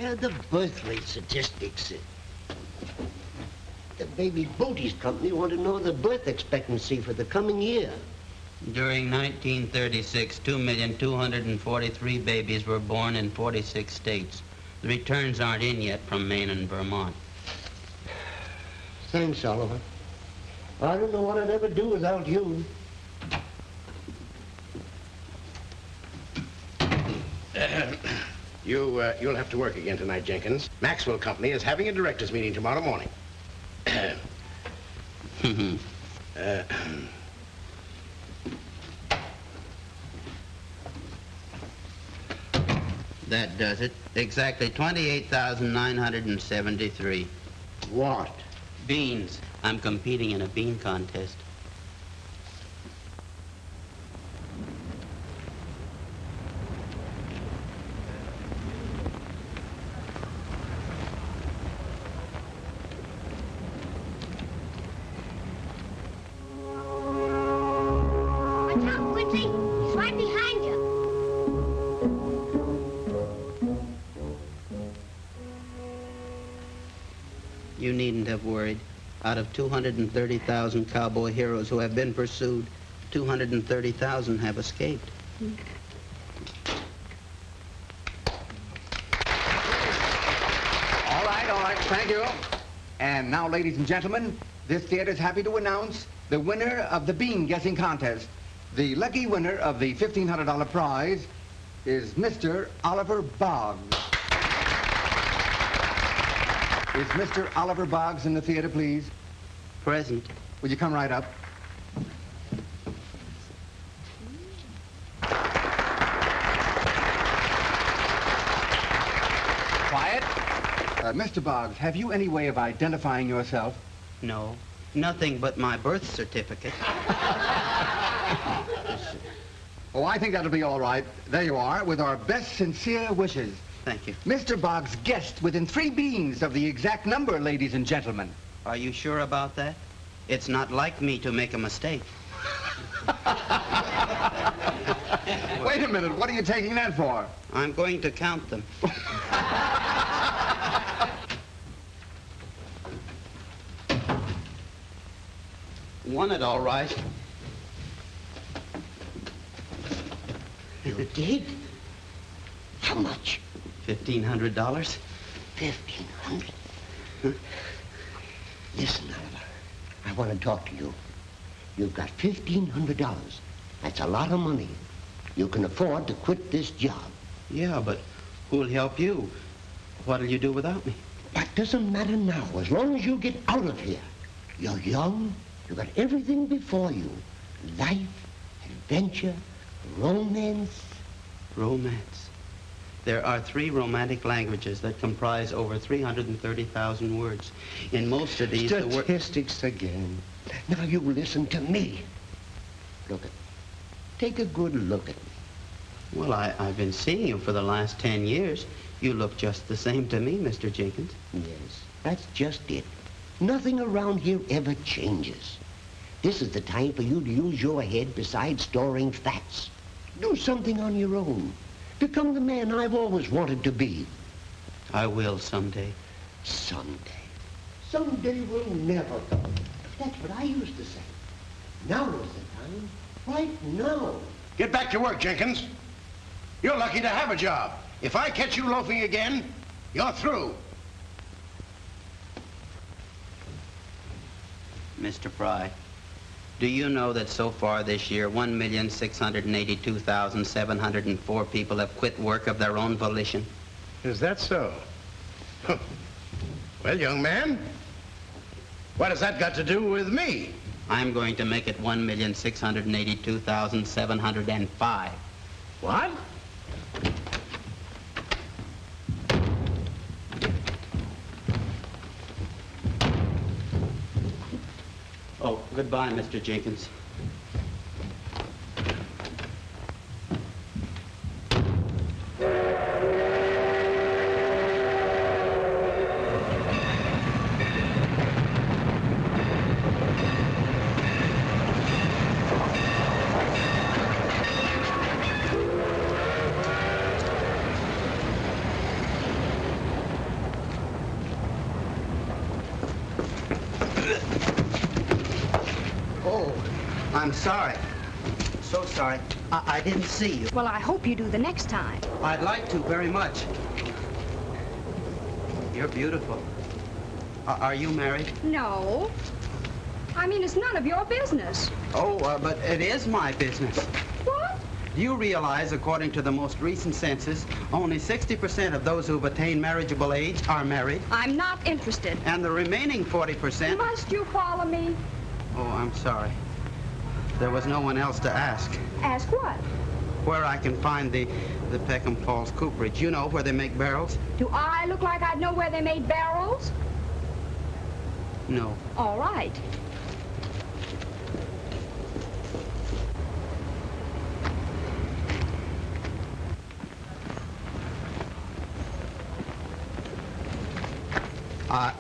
The birth rate statistics. The baby booties company want to know the birth expectancy for the coming year. During 1936, 2,243,000 babies were born in 46 states. The returns aren't in yet from Maine and Vermont. Thanks, Oliver. I don't know what I'd ever do without you. You'll have to work again tonight, Jenkins. Maxwell Company is having a directors' meeting tomorrow morning. That does it. Exactly 28,973. What? Beans. I'm competing in a bean contest. You needn't have worried. Out of 230,000 cowboy heroes who have been pursued, 230,000 have escaped. All right, thank you. And now, ladies and gentlemen, this theater is happy to announce the winner of the bean guessing contest. The lucky winner of the $1,500 prize is Mr. Oliver Boggs. Is Mr. Oliver Boggs in the theater, please? Present. Would you come right up? Quiet. Mr. Boggs, have you any way of identifying yourself? No. Nothing but my birth certificate. Oh, I think that'll be all right. There you are, with our best sincere wishes. Thank you. Mr. Boggs guessed within 3 beans of the exact number, ladies and gentlemen. Are you sure about that? It's not like me to make a mistake. Wait a minute, what are you taking that for? I'm going to count them. Won it all right. You did? How much? $1,500. $1,500? Listen, Oliver, I want to talk to you. You've got $1,500. That's a lot of money. You can afford to quit this job. Yeah, but who'll help you? What'll you do without me? That doesn't matter now, as long as you get out of here. You're young. You've got everything before you. Life, adventure, romance. Romance. There are 3 romantic languages that comprise over 330,000 words. In most of these, Statistics again. Now you listen to me. Look at me. Take a good look at me. Well, I've been seeing you for the last 10 years. You look just the same to me, Mr. Jenkins. Yes, that's just it. Nothing around here ever changes. This is the time for you to use your head besides storing facts. Do something on your own. Become the man I've always wanted to be. I will someday. Someday. Someday will never come. That's what I used to say. Now is the time. Right now. Get back to work, Jenkins. You're lucky to have a job. If I catch you loafing again, you're through. Mr. Fry, do you know that so far this year, 1,682,704 people have quit work of their own volition? Is that so? Well, young man, what has that got to do with me? I'm going to make it 1,682,705. What? Oh, goodbye, Mr. Jenkins. Oh, I'm sorry. So sorry. I didn't see you. Well, I hope you do the next time. I'd like to very much. You're beautiful. Are you married? No. I mean, it's none of your business. Oh, but it is my business. What? Do you realize, according to the most recent census, only 60% of those who've attained marriageable age are married? I'm not interested. And the remaining 40%... Must you follow me? Oh, I'm sorry. There was no one else to ask. Ask what? Where I can find the Peckham Falls cooperage. You know where they make barrels? Do I look like I'd know where they made barrels? No. All right.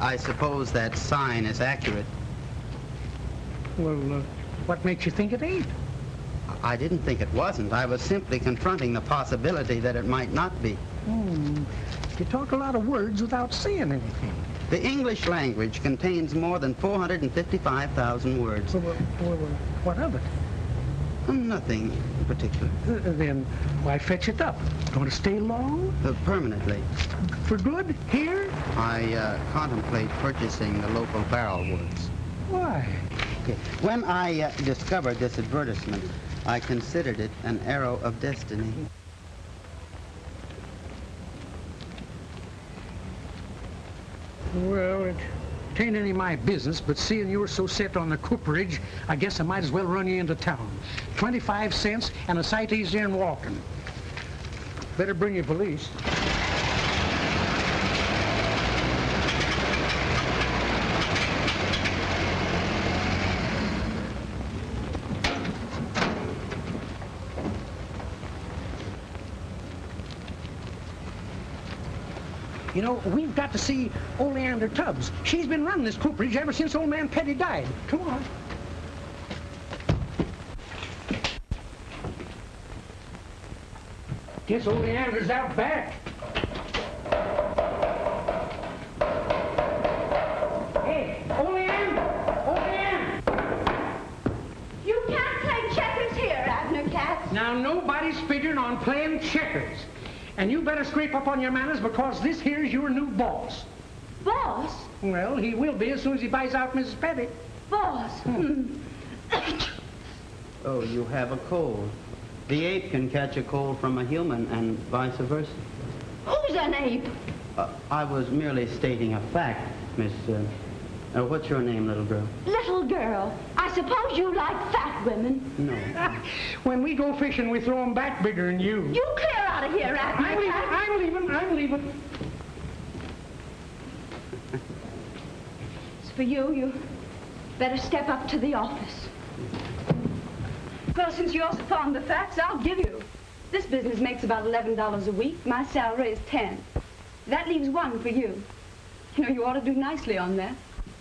I suppose that sign is accurate. Well, what makes you think it ain't? I didn't think it wasn't. I was simply confronting the possibility that it might not be. You talk a lot of words without saying anything. The English language contains more than 455,000 words. Well, what of it? Nothing in particular. Then why fetch it up? Going to stay long? Permanently. For good? Here? I contemplate purchasing the local barrel woods. Why? Okay. When I discovered this advertisement, I considered it an arrow of destiny. Well, it ain't any of my business, but seeing you were so set on the cooperage, I guess I might as well run you into town. 25 cents and a sight easier than walking. Better bring your police. You know, we've got to see Oleander Tubbs. She's been running this cooperage ever since old man Petty died. Come on. Guess Oleander's out back. Hey, Oleander! Oleander! You can't play checkers here, Abner Katz. Now, nobody's figuring on playing checkers. And you better scrape up on your manners because this here's your new boss. Boss? Well, he will be as soon as he buys out Mrs. Petty. Boss? Oh, you have a cold. The ape can catch a cold from a human and vice versa. Who's an ape? I was merely stating a fact, Miss... what's your name, little girl? Little girl. I suppose you like fat women. No. When we go fishing, we throw 'em back bigger than you. You clear out of here, Abner Katz. I'm leaving. As for you, you better step up to the office. Well, since you're so fond of facts, I'll give you. This business makes about $11 a week. My salary is $10. That leaves $1 for you. You know, you ought to do nicely on that.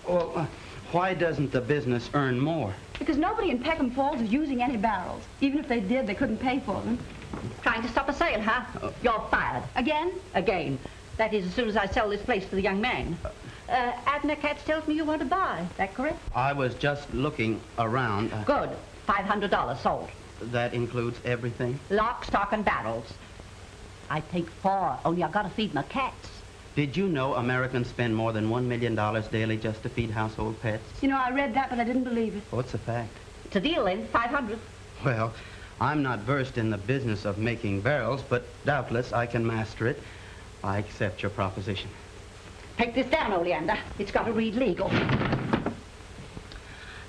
Well, why doesn't the business earn more? Because nobody in Peckham Falls is using any barrels. Even if they did, they couldn't pay for them. Trying to stop a sale, huh? You're fired. Again? Again. That is, as soon as I sell this place to the young man. Abner Katz tells me you want to buy. Is that correct? I was just looking around. Good. $500 sold. That includes everything? Lock, stock, and barrels. I take 4, only I gotta feed my cats. Did you know Americans spend more than $1 million daily just to feed household pets? You know, I read that, but I didn't believe it. What's the fact? It's a deal, then. 500. Well, I'm not versed in the business of making barrels, but doubtless I can master it. I accept your proposition. Take this down, Oleander. It's got to read legal.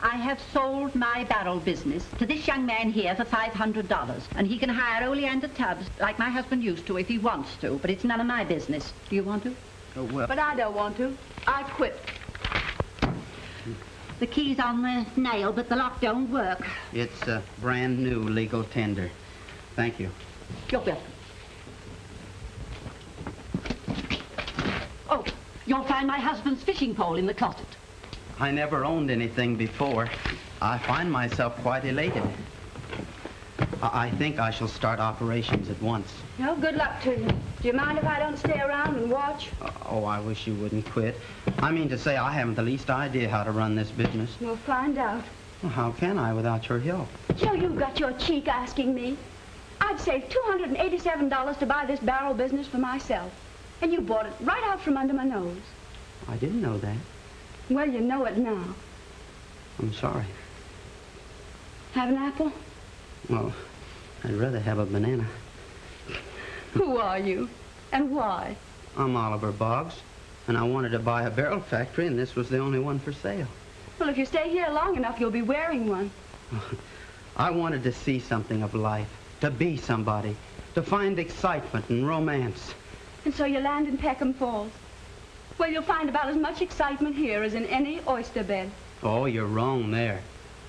I have sold my barrel business to this young man here for $500, and he can hire Oleander Tubbs like my husband used to if he wants to, but it's none of my business. Do you want to? Oh, well. But I don't want to. I quit. The key's on the nail, but the lock don't work. It's a brand new legal tender. Thank you. You're welcome. Oh, you'll find my husband's fishing pole in the closet. I never owned anything before. I find myself quite elated. I think I shall start operations at once. No, good luck to you. Do you mind if I don't stay around and watch? Oh, I wish you wouldn't quit. I mean to say, I haven't the least idea how to run this business. We'll find out. Well, how can I without your help? So you've got your cheek asking me? I've saved $287 to buy this barrel business for myself. And you bought it right out from under my nose. I didn't know that. Well, you know it now. I'm sorry. Have an apple? Well, I'd rather have a banana. Who are you? And why? I'm Oliver Boggs, and I wanted to buy a barrel factory, and this was the only one for sale. Well, if you stay here long enough, you'll be wearing one. I wanted to see something of life, to be somebody, to find excitement and romance. And so you land in Peckham Falls. Well, you'll find about as much excitement here as in any oyster bed. Oh, you're wrong there.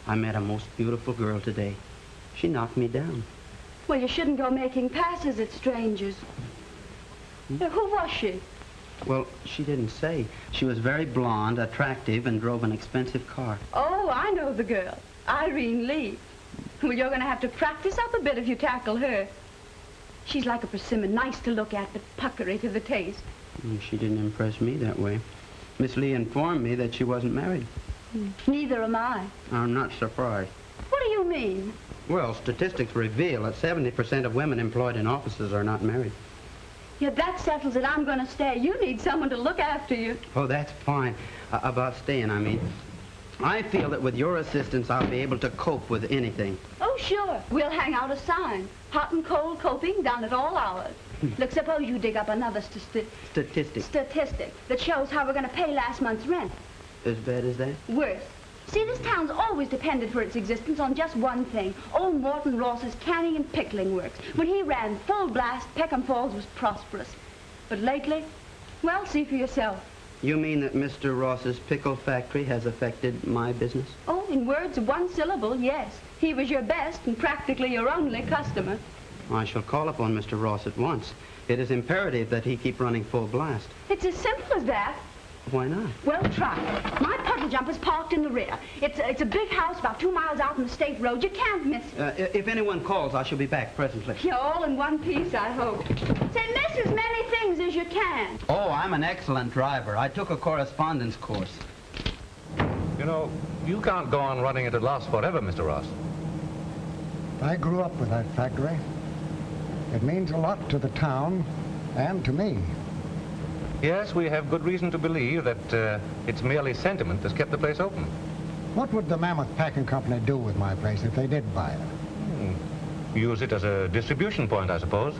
I met a most beautiful girl today. She knocked me down. Well, you shouldn't go making passes at strangers. Who was she? Well, she didn't say. She was very blonde, attractive, and drove an expensive car. Oh, I know the girl. Irene Lee. Well, you're going to have to practice up a bit if you tackle her. She's like a persimmon, nice to look at, but puckery to the taste. She didn't impress me that way. Miss Lee informed me that she wasn't married. Neither am I. I'm not surprised. What do you mean? Well, statistics reveal that 70% of women employed in offices are not married. Yeah, that settles it. I'm going to stay. You need someone to look after you. Oh, that's fine. About staying, I mean. I feel that with your assistance, I'll be able to cope with anything. Oh, sure. We'll hang out a sign. Hot and cold coping done at all hours. Look, suppose you dig up another statistic that shows how we're going to pay last month's rent. As bad as that? Worse. See, this town's always depended for its existence on just one thing. Old Morton Ross's canning and pickling works. When he ran full blast, Peckham Falls was prosperous. But lately, well, see for yourself. You mean that Mr. Ross's pickle factory has affected my business? Oh, in words of one syllable, yes. He was your best and practically your only customer. I shall call upon Mr. Ross at once. It is imperative that he keep running full blast. It's as simple as that. Why not? Well, try. My puddle jumper's parked in the rear. It's a big house about 2 miles out on the state road. You can't miss it. If anyone calls, I shall be back presently. You're all in one piece, I hope. Say, miss as many things as you can. Oh, I'm an excellent driver. I took a correspondence course. You know, you can't go on running at a loss forever, Mr. Ross. I grew up with that factory. It means a lot to the town and to me. Yes, we have good reason to believe that it's merely sentiment that's kept the place open. What would the Mammoth Packing Company do with my place if they did buy it? Use it as a distribution point, I suppose.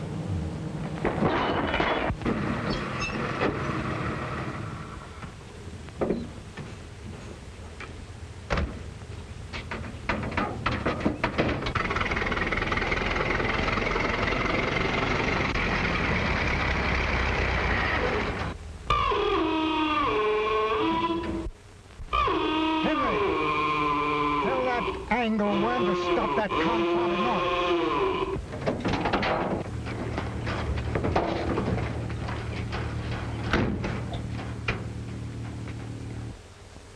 Stop that confounded noise.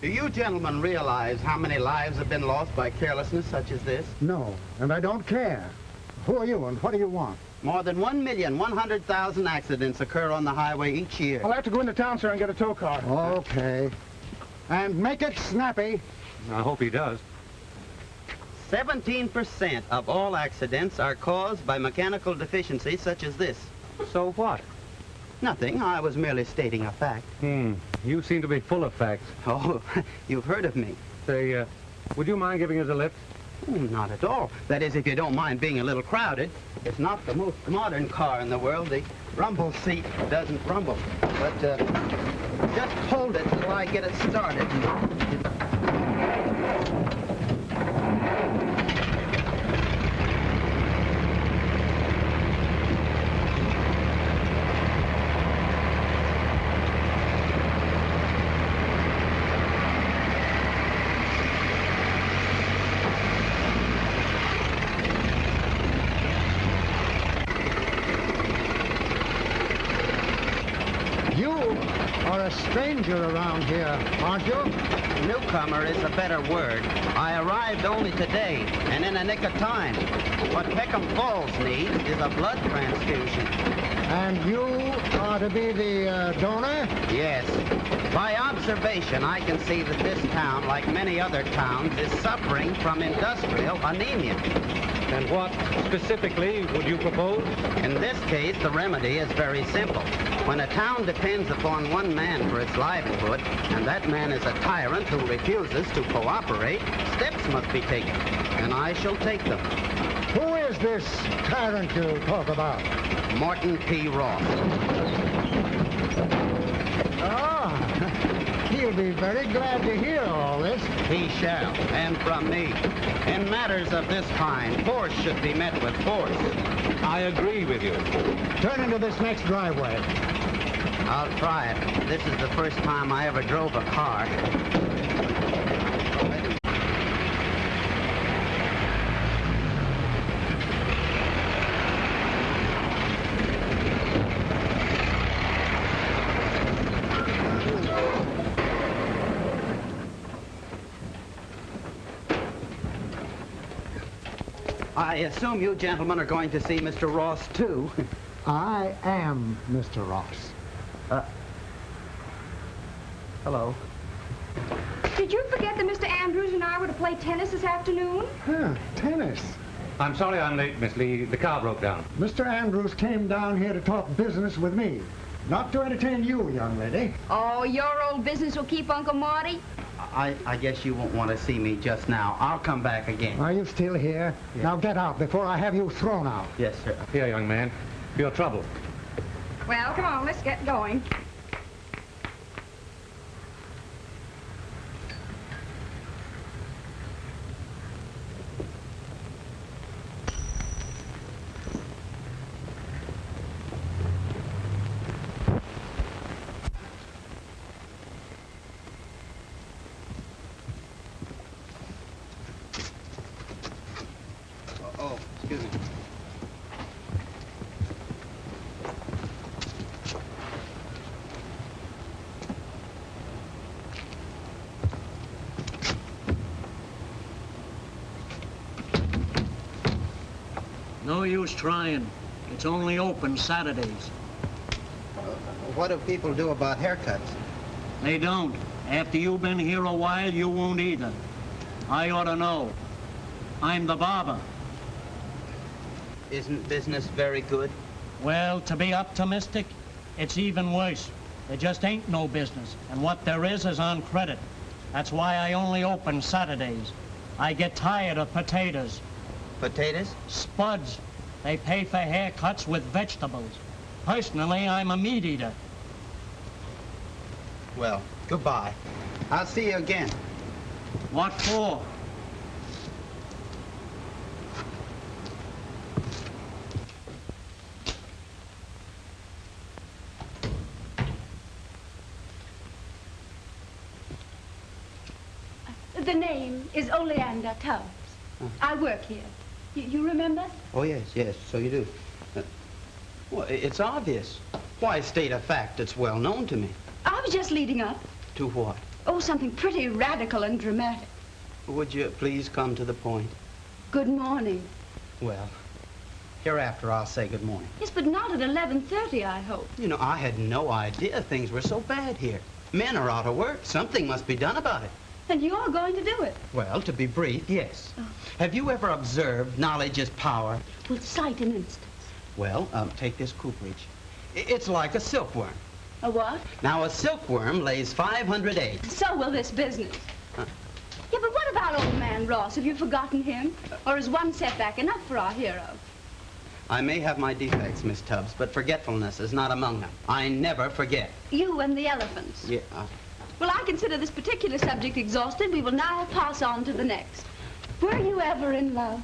Do you gentlemen realize how many lives have been lost by carelessness such as this? No, and I don't care. Who are you and what do you want? More than 1,100,000 accidents occur on the highway each year. I'll have to go into town, sir, and get a tow car. Okay. And make it snappy. I hope he does. 17% of all accidents are caused by mechanical deficiencies such as this. So what? Nothing. I was merely stating a fact. You seem to be full of facts. Oh, you've heard of me. Say, would you mind giving us a lift? Not at all. That is, if you don't mind being a little crowded. It's not the most modern car in the world. The rumble seat doesn't rumble. But just hold it till I get it started. You are a stranger around here, aren't you? Newcomer is a better word. I arrived only today, and in a nick of time. What Peckham Falls needs is a blood transfusion. And you are to be the donor? Yes. By observation, I can see that this town, like many other towns, is suffering from industrial anemia. And what specifically would you propose? In this case, the remedy is very simple. When a town depends upon one man for its livelihood, and that man is a tyrant who refuses to cooperate, steps must be taken, and I shall take them. Who is this tyrant you talk about? Morton P. Ross. Ah, he'll be very glad to hear all this. He shall, and from me. In matters of this kind, force should be met with force. I agree with you. Turn into this next driveway. I'll try it. This is the first time I ever drove a car. I assume you gentlemen are going to see Mr. Ross, too. I am Mr. Ross. Hello. Did you forget that Mr. Andrews and I were to play tennis this afternoon? Huh, tennis. I'm sorry I'm late, Miss Lee. The car broke down. Mr. Andrews came down here to talk business with me. Not to entertain you, young lady. Oh, your old business will keep Uncle Marty? I guess you won't want to see me just now. I'll come back again. Are you still here? Yes. Now get out before I have you thrown out. Yes, sir. Here, young man. For your trouble. Well, come on, let's get going. Oh, excuse me. No use trying. It's only open Saturdays. What do people do about haircuts? They don't. After you've been here a while, you won't either. I ought to know. I'm the barber. Isn't business very good? Well, to be optimistic, it's even worse. There just ain't no business, and what there is on credit. That's why I only open Saturdays. I get tired of potatoes. Potatoes? Spuds. They pay for haircuts with vegetables. Personally, I'm a meat eater. Well, goodbye. I'll see you again. What for? The name is Oleander Tubbs. I work here. You remember? Oh, yes, so you do. Well, it's obvious. Why state a fact that's well known to me? I was just leading up. To what? Oh, something pretty radical and dramatic. Would you please come to the point? Good morning. Well, hereafter I'll say good morning. Yes, but not at 11:30, I hope. You know, I had no idea things were so bad here. Men are out of work. Something must be done about it. And you're going to do it. Well, to be brief, yes. Oh. Have you ever observed knowledge is power? Well, cite an instance. Well, take this cooperage. It's like a silkworm. A what? Now, a silkworm lays 500 eggs. So will this business. Huh? Yeah, but what about old man Ross? Have you forgotten him? Or is one setback enough for our hero? I may have my defects, Miss Tubbs, but forgetfulness is not among them. I never forget. You and the elephants. Yeah. Well, I consider this particular subject exhausted. We will now pass on to the next. Were you ever in love?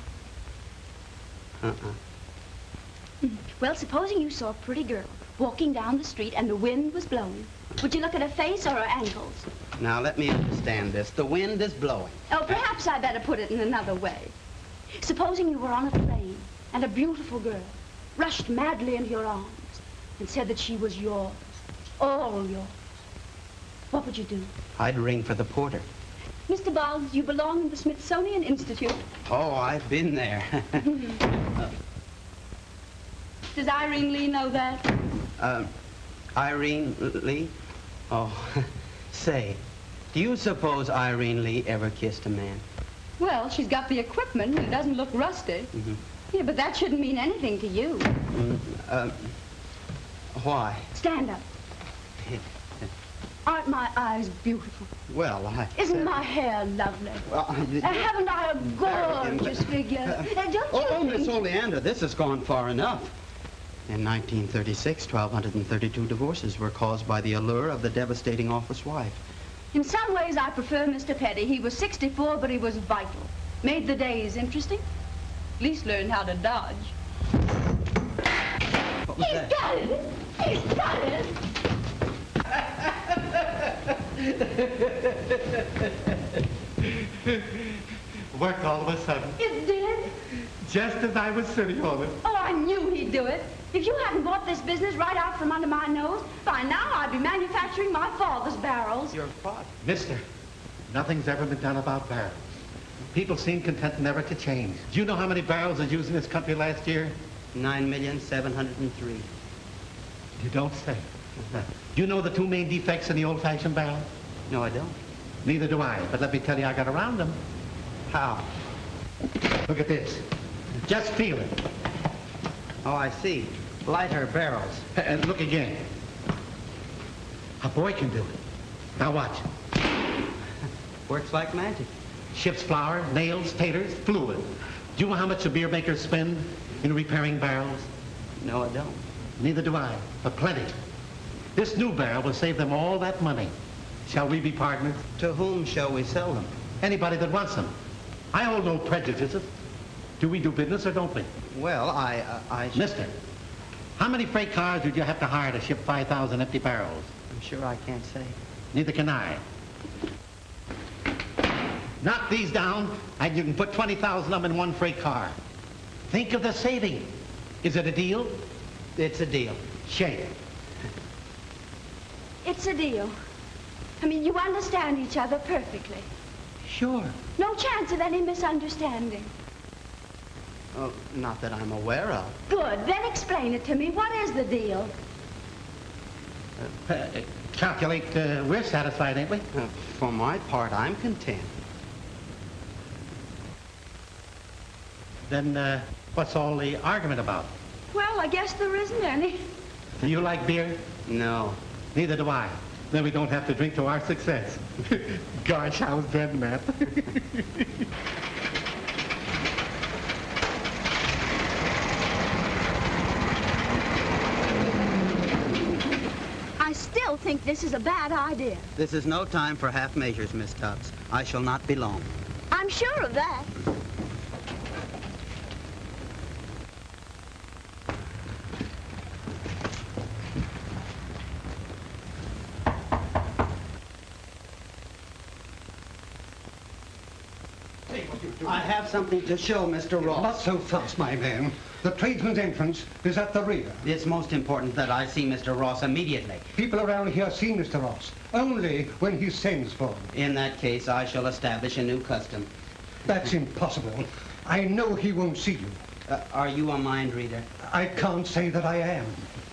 Well, supposing you saw a pretty girl walking down the street and the wind was blowing. Would you look at her face or her ankles? Now, let me understand this. The wind is blowing. Oh, perhaps I better put it in another way. Supposing you were on a train and a beautiful girl rushed madly into your arms and said that she was yours, all yours. What would you do? I'd ring for the porter. Mr. Boggs, you belong in the Smithsonian Institute. Oh, I've been there. Does Irene Lee know that? Irene Lee? Oh, say, do you suppose Irene Lee ever kissed a man? Well, she's got the equipment and it doesn't look rusty. Yeah, but that shouldn't mean anything to you. Why? Stand up. Aren't my eyes beautiful? Well, Isn't my hair lovely? Well, haven't I a gorgeous figure? Don't you Oh, think... Miss Oleander, this has gone far enough. In 1936, 1,232 divorces were caused by the allure of the devastating office wife. In some ways, I prefer Mr. Petty. He was 64, but he was vital. Made the days interesting. At least learned how to dodge. What was that? Got it! He's got it! Worked all of a sudden, It did? just as I was sitting on it. Oh, I knew he'd do it. If you hadn't bought this business right out from under my nose, by now I'd be manufacturing my father's barrels. Your father. Mister, nothing's ever been done about barrels. People seem content never to change. Do you know how many barrels was used in this country last year? 9,703,000. You don't say. Do you know the two main defects in the old-fashioned barrel? No, I don't. Neither do I, but let me tell you, I got around them. How? Look at this. Just feel it. Oh, I see. Lighter barrels. And look again. A boy can do it. Now watch. Works like magic. Ships flour, nails, taters, fluid. Do you know how much the beer makers spend in repairing barrels? No, I don't. Neither do I, but plenty. This new barrel will save them all that money. Shall we be partners? To whom shall we sell them? Anybody that wants them. I hold no prejudices. Do we do business or don't we? Well, I... Mister, how many freight cars would you have to hire to ship 5,000 empty barrels? I'm sure I can't say. Neither can I. Knock these down, and you can put 20,000 of them in one freight car. Think of the saving. Is it a deal? It's a deal. Shake. It's a deal. I mean, you understand each other perfectly. Sure. No chance of any misunderstanding. Oh, not that I'm aware of. Good. Then explain it to me. What is the deal? Calculate, we're satisfied, ain't we? For my part, I'm content. Then, what's all the argument about? Well, I guess there isn't any. Do you like beer? No. Neither do I. Then we don't have to drink to our success. Gosh, I was dreading that. I still think this is a bad idea. This is no time for half measures, Miss Tubbs. I shall not be long. I'm sure of that. I have something to show, Mr. Ross. Not so fast, my man. The tradesman's entrance is at the rear. It's most important that I see Mr. Ross immediately. People around here see Mr. Ross only when he sends for him. In that case, I shall establish a new custom. That's impossible. I know he won't see you. Are you a mind reader? I can't say that I am.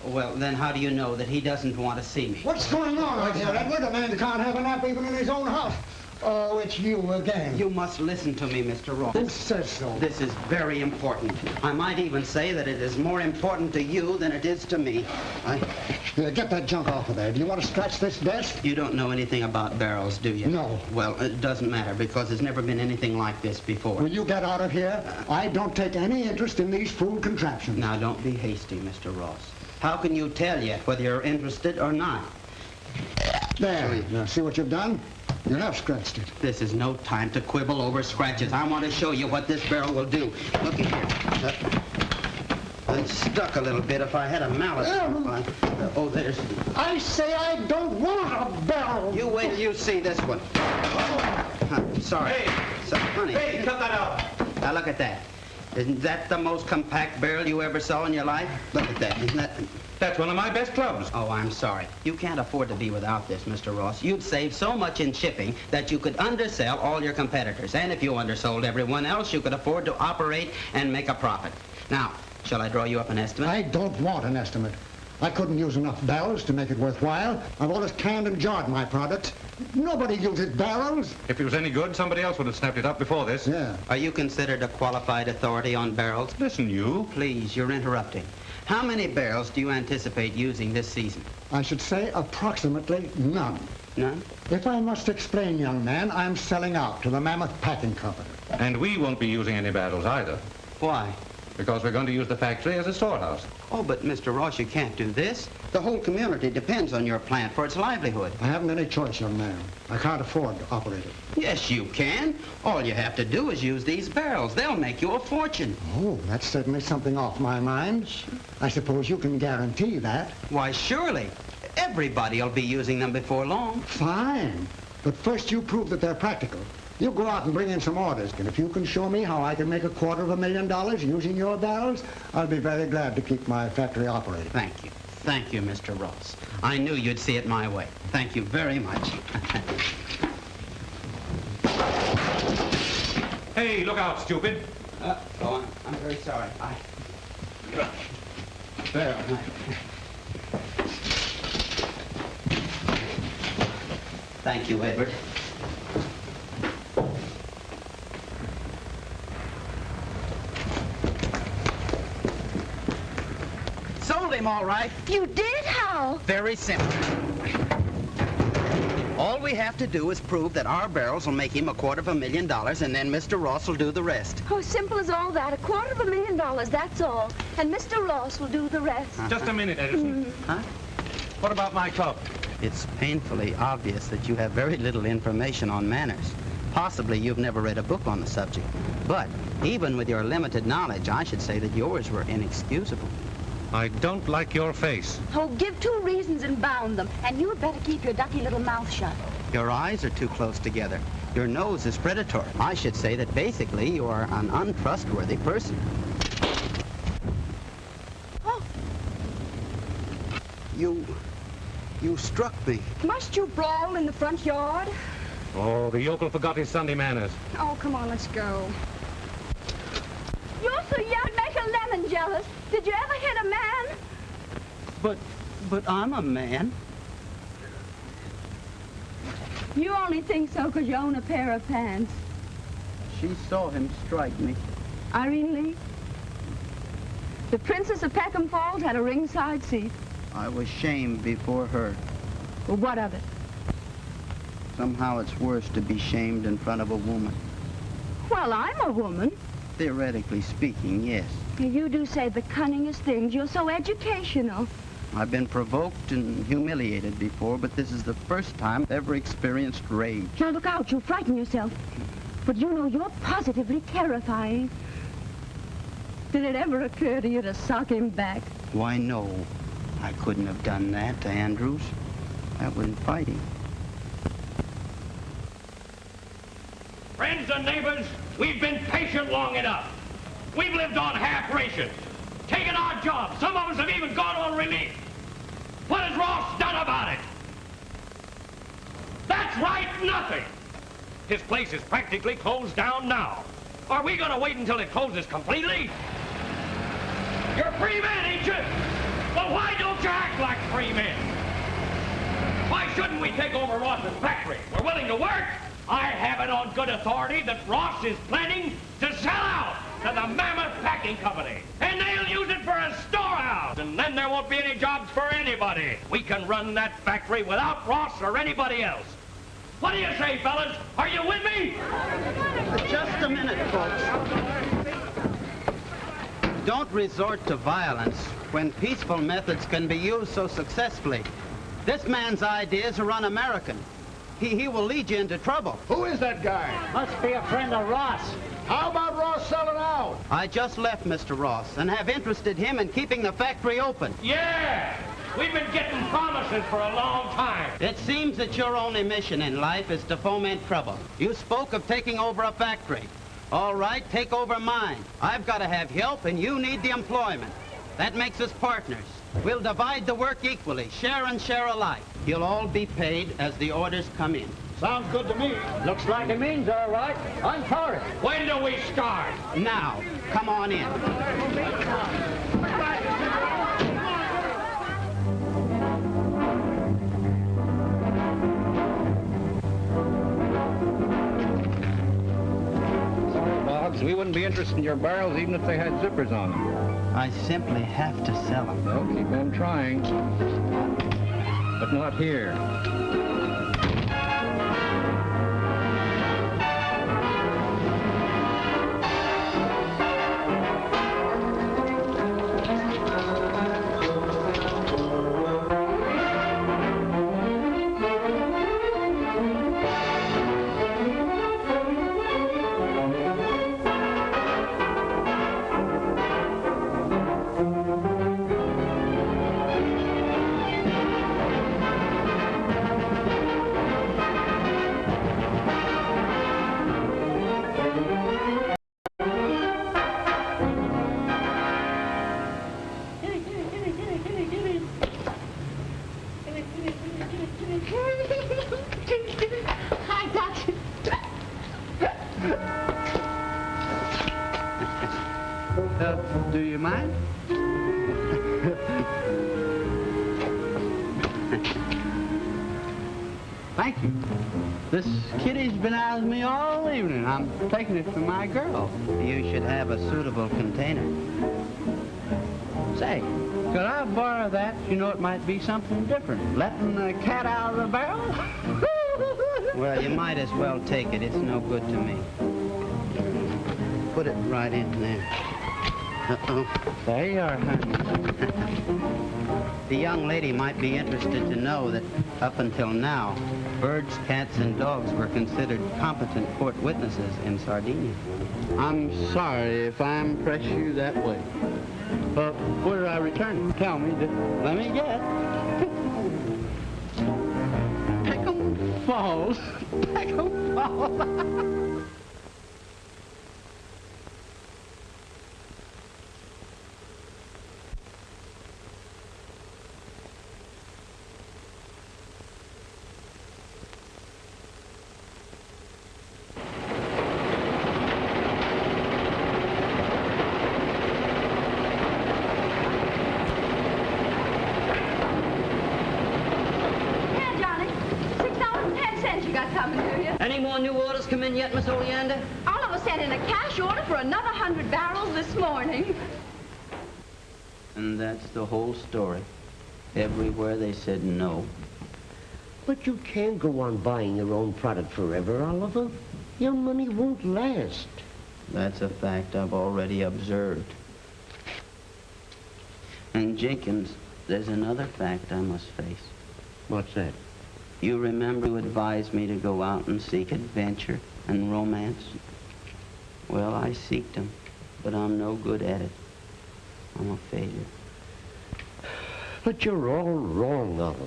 Well, then how do you know that he doesn't want to see me? What's going on right here, Edward? A man can't have a nap even in his own house. Oh, it's you again. You must listen to me, Mr. Ross. Who says so? This is very important. I might even say that it is more important to you than it is to me. Get that junk off of there. Do you want to scratch this desk? You don't know anything about barrels, do you? No. Well, it doesn't matter because there's never been anything like this before. Will you get out of here? I don't take any interest in these fool contraptions. Now, don't be hasty, Mr. Ross. How can you tell yet whether you're interested or not? There. Now, see what you've done? You have scratched it. This is no time to quibble over scratches. I want to show you what this barrel will do. Look here. It's stuck a little bit. If I had a mallet. Oh, there's... I say I don't want a barrel. You wait till you see this one. Sorry. Hey! Honey. Hey, cut that out. Now, look at that. Isn't that the most compact barrel you ever saw in your life? Look at that. Isn't that... That's one of my best clubs. Oh, I'm sorry. You can't afford to be without this, Mr. Ross. You'd save so much in shipping that you could undersell all your competitors. And if you undersold everyone else, you could afford to operate and make a profit. Now, shall I draw you up an estimate? I don't want an estimate. I couldn't use enough barrels to make it worthwhile. I've always canned and jarred my products. Nobody uses barrels. If it was any good, somebody else would have snapped it up before this. Yeah. Are you considered a qualified authority on barrels? Listen, you. Please, you're interrupting. How many barrels do you anticipate using this season? I should say approximately none. None? If I must explain, young man, I'm selling out to the Mammoth Packing Company. And we won't be using any barrels either. Why? Because we're going to use the factory as a storehouse. Oh, but Mr. Ross, you can't do this. The whole community depends on your plant for its livelihood. I haven't any choice, young man. I can't afford to operate it. Yes, you can. All you have to do is use these barrels. They'll make you a fortune. Oh, that's certainly something off my mind. I suppose you can guarantee that. Why, surely. Everybody will be using them before long. Fine. But first you prove that they're practical. You go out and bring in some orders, and if you can show me how I can make $250,000 using your barrels, I'll be very glad to keep my factory operating. Thank you. Thank you, Mr. Ross. I knew you'd see it my way. Thank you very much. Hey, look out, stupid. I'm very sorry. Barrel. Thank you, Edward. Sold him, all right. You did? How? Very simple. All we have to do is prove that our barrels will make him $250,000, and then Mr. Ross will do the rest. Oh, simple as all that. $250,000, that's all. And Mr. Ross will do the rest. Just a minute, Edison. Huh? What about my club? It's painfully obvious that you have very little information on manners. Possibly you've never read a book on the subject. But even with your limited knowledge, I should say that yours were inexcusable. I don't like your face. Oh, give 2 reasons and bound them. And you'd better keep your ducky little mouth shut. Your eyes are too close together. Your nose is predatory. I should say that basically you are an untrustworthy person. Oh. You struck me. Must you brawl in the front yard? Oh, the yokel forgot his Sunday manners. Oh, come on, let's go. You're so young, make a lemon jealous. Did you ever hit a man? But I'm a man. You only think so because you own a pair of pants. She saw him strike me. Irene Lee? The Princess of Peckham Falls had a ringside seat. I was shamed before her. Well, what of it? Somehow it's worse to be shamed in front of a woman. Well, I'm a woman. Theoretically speaking, yes. You do say the cunningest things. You're so educational. I've been provoked and humiliated before, but this is the first time I've ever experienced rage. Now, look out. You'll frighten yourself. But you know, you're positively terrifying. Did it ever occur to you to sock him back? Why, no. I couldn't have done that to Andrews. That wasn't fighting. Friends and neighbors, we've been patient long enough. We've lived on half rations, taken our jobs. Some of us have even gone on relief. What has Ross done about it? That's right, nothing. His place is practically closed down now. Are we going to wait until it closes completely? You're free men, ain't you? Well, why don't you act like free men? Why shouldn't we take over Ross's factory? We're willing to work. I have it on good authority that Ross is planning to sell out to the Mammoth Packing Company. And they'll use it for a storehouse. And then there won't be any jobs for anybody. We can run that factory without Ross or anybody else. What do you say, fellas? Are you with me? Just a minute, folks. Don't resort to violence when peaceful methods can be used so successfully. This man's idea is to run American. He will lead you into trouble. Who is that guy? Must be a friend of Ross. How about Ross selling out? I just left Mr. Ross and have interested him in keeping the factory open. Yeah! We've been getting promises for a long time. It seems that your only mission in life is to foment trouble. You spoke of taking over a factory. All right, take over mine. I've got to have help, and you need the employment. That makes us partners. We'll divide the work equally, share and share alike. You'll all be paid as the orders come in. Sounds good to me. Looks like it means all right. I'm for it. When do we start? Now, come on in. Sorry, Boggs. We wouldn't be interested in your barrels even if they had zippers on them. I simply have to sell them. Well, keep on trying. But not here. Do you mind? Thank you. This kitty's been out with me all evening. I'm taking it for my girl. You should have a suitable container. Say, could I borrow that? You know, it might be something different. Letting the cat out of the barrel? Well, you might as well take it. It's no good to me. Put it right in there. Uh-oh. There you are, honey. The young lady might be interested to know that up until now, birds, cats, and dogs were considered competent court witnesses in Sardinia. I'm sorry if I impress you that way. But where do I return? Tell me. Let me guess. Peckham Falls. Peckham Falls. Any more new orders come in yet, Miss Oleander? Oliver sent in a cash order for another 100 barrels this morning. And that's the whole story. Everywhere they said no. But you can't go on buying your own product forever, Oliver. Your money won't last. That's a fact I've already observed. And Jenkins, there's another fact I must face. What's that? You remember you advised me to go out and seek adventure and romance? Well, I seeked them, but I'm no good at it. I'm a failure. But you're all wrong, Oliver.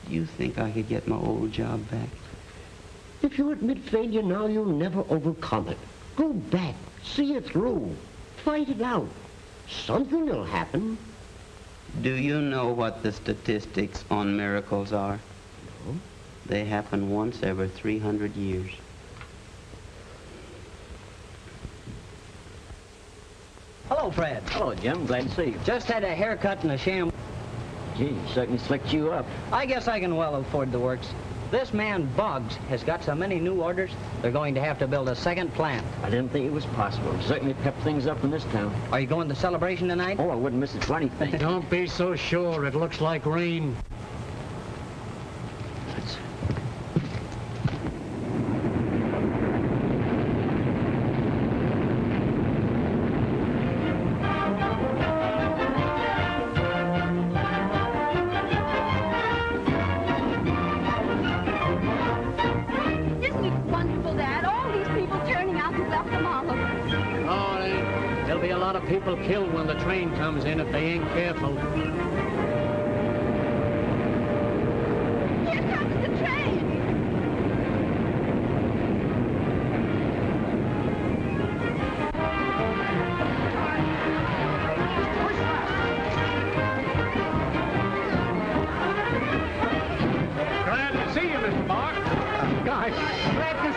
Do you think I could get my old job back? If you admit failure now, you'll never overcome it. Go back, see it through, fight it out. Something will happen. Do you know what the statistics on miracles are? No. They happen once every 300 years. Hello, Fred. Hello, Jim. Glad to see you. Just had a haircut and a sham. Gee, certainly slicked you up. I guess I can well afford the works. This man, Boggs, has got so many new orders, they're going to have to build a second plant. I didn't think it was possible. Certainly pepped things up in this town. Are you going to the celebration tonight? Oh, I wouldn't miss it for anything. Don't be so sure. It looks like rain. People killed when the train comes in if they ain't careful. Here comes the train.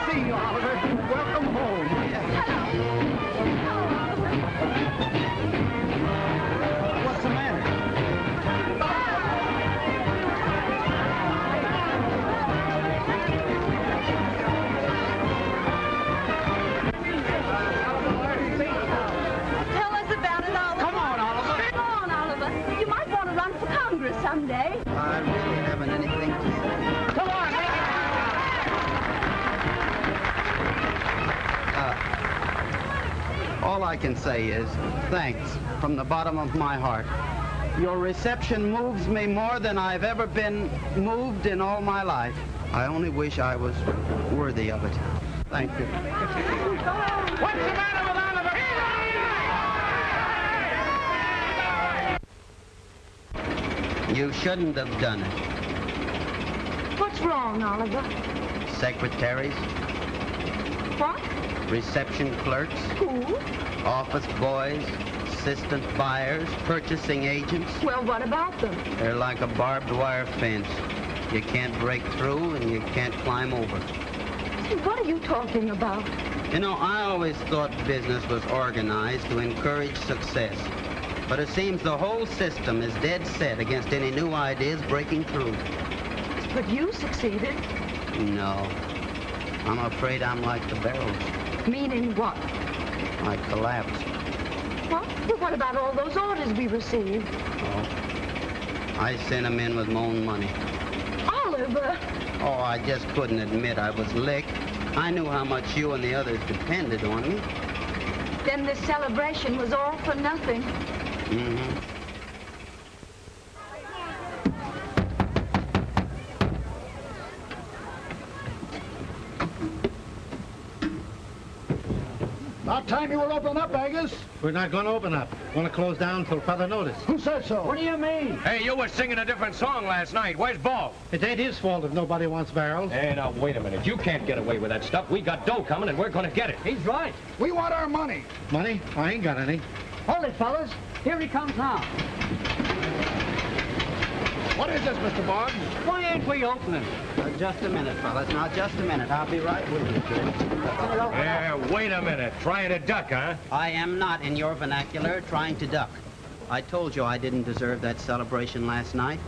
to see you, Oliver. Welcome home. What's the matter? Tell us about it, Oliver. Come on, Oliver. Come on, Oliver. You might want to run for Congress someday. I really haven't anything to say. Come on, All I can say is thanks from the bottom of my heart. Your reception moves me more than I've ever been moved in all my life. I only wish I was worthy of it. Thank you. What's the matter with Oliver? You shouldn't have done it. What's wrong, Oliver? Secretaries, What? reception clerks, Who? office boys, assistant buyers, purchasing agents. Well, what about them? They're like a barbed wire fence. You can't break through and you can't climb over. What are you talking about? You know, I always thought business was organized to encourage success. But it seems the whole system is dead set against any new ideas breaking through. But you succeeded. No. I'm afraid I'm like the barrels. Meaning what? I collapsed. What? Well, what about all those orders we received? Oh. I sent them in with my own money. Oliver! Oh, I just couldn't admit I was licked. I knew how much you and the others depended on me. Then this celebration was all for nothing. Mm-hmm. About time you were opening up, Angus. We're not going to open up. Want to close down until further notice. Who said so? What do you mean? Hey, you were singing a different song last night. Where's Boggs? It ain't his fault if nobody wants barrels. Hey, now, wait a minute. You can't get away with that stuff. We got dough coming, and we're going to get it. He's right. We want our money. Money? I ain't got any. Hold it, fellas. Here he comes now. What is this, Mr. Boggs? Why ain't we opening? Just a minute, fellas. Now, just a minute. I'll be right with you, kid. Yeah, wait a minute. Trying to duck, huh? I am not, in your vernacular, trying to duck. I told you I didn't deserve that celebration last night.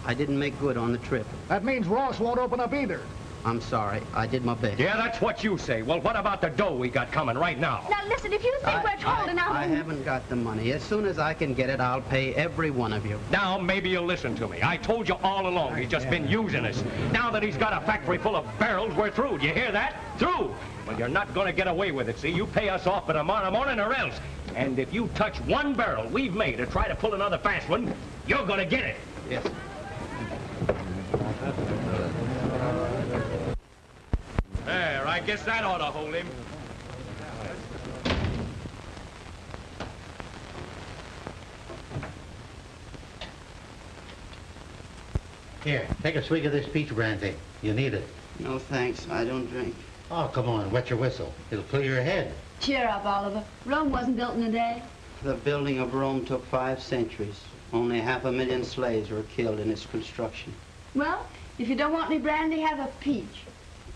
I didn't make good on the trip. That means Ross won't open up either. I'm sorry. I did my best. Yeah, that's what you say. Well, what about the dough we got coming right now? Now, listen, if you think we're holding out... I haven't got the money. As soon as I can get it, I'll pay every one of you. Now, maybe you'll listen to me. I told you all along he's just been using us. Now that he's got a factory full of barrels, we're through. Do you hear that? Through! Well, you're not going to get away with it, see? You pay us off by tomorrow morning or else. And if you touch one barrel we've made or try to pull another fast one, you're going to get it. Yes. There, I guess that ought to hold him. Here, take a swig of this peach brandy. You need it. No, thanks. I don't drink. Oh, come on, wet your whistle. It'll clear your head. Cheer up, Oliver. Rome wasn't built in a day. The building of Rome took 5 centuries. Only 500,000 slaves were killed in its construction. Well, if you don't want any brandy, have a peach.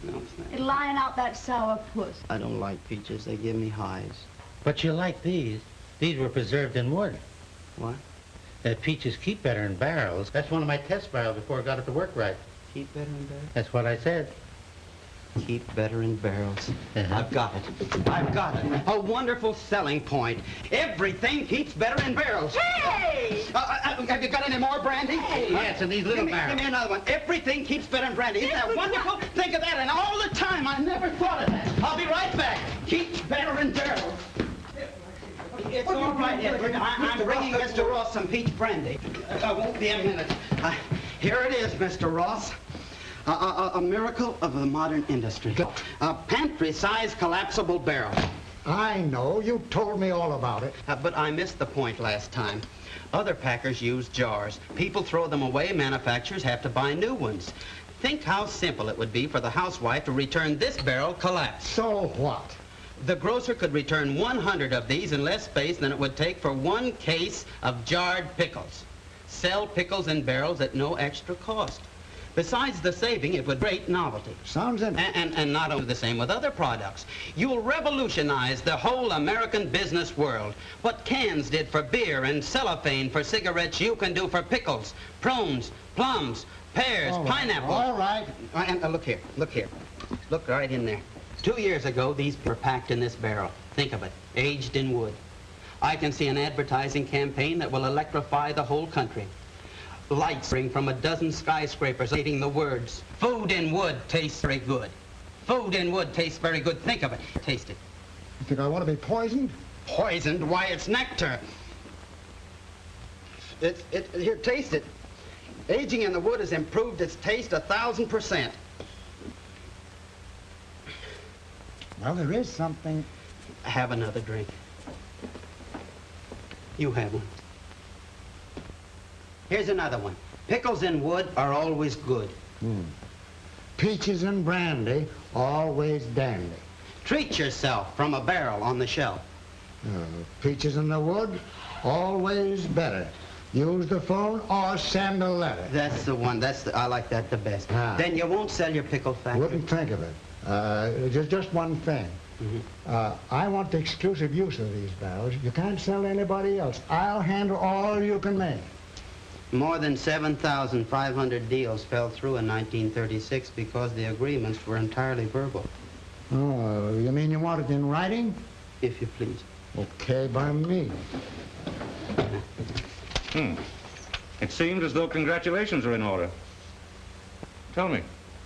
No, thanks. It'll lion out that sour puss. I don't like peaches. They give me highs. But you like these. These were preserved in wood. What? Peaches keep better in barrels. That's one of my test barrels before I got it to work right. Keep better in barrels? That's what I said. Keep better in barrels. Uh-huh. I've got it. I've got it. A wonderful selling point. Everything keeps better in barrels. Hey! Have you got any more brandy? Hey! Yes, in these little barrels. Give me another one. Everything keeps better in brandy. Isn't that wonderful? Think of that. And all the time, I never thought of that. I'll be right back. Keeps better in barrels. It's all right, Edward. I'm bringing Mr. Ross some peach brandy. I won't be a minute. Here it is, Mr. Ross. A miracle of the modern industry. A pantry-sized collapsible barrel. I know. You told me all about it. But I missed the point last time. Other packers use jars. People throw them away. Manufacturers have to buy new ones. Think how simple it would be for the housewife to return this barrel collapsed. So what? The grocer could return 100 of these in less space than it would take for 1 case of jarred pickles. Sell pickles in barrels at no extra cost. Besides the saving, it would be a great novelty. Sounds interesting. And not only the same with other products. You'll revolutionize the whole American business world. What cans did for beer and cellophane for cigarettes, you can do for pickles, prunes, plums, pears, pineapples. All right. And look here, look here. Look right in there. 2 years ago, these were packed in this barrel. Think of it, aged in wood. I can see an advertising campaign that will electrify the whole country. Lights spring from a dozen skyscrapers reading the words, "Food in wood tastes very good. Food in wood tastes very good." Think of it. Taste it. You think I want to be poisoned? Poisoned? Why, it's nectar. Here, taste it. Aging in the wood has improved its taste 1,000%. Well, there is something. Have another drink. You have one. Here's another one. Pickles in wood are always good. Peaches and brandy, always dandy. Treat yourself from a barrel on the shelf. Peaches in the wood, always better. Use the phone or send a letter. That's the one. I like that the best. Then you won't sell your pickle factory. Wouldn't think of it. Just one thing. I want the exclusive use of these barrels. You can't sell to anybody else. I'll handle all you can make. More than 7,500 deals fell through in 1936 because the agreements were entirely verbal. Oh, you mean you want it in writing? If you please. Okay by me. It seems as though congratulations are in order. Tell me,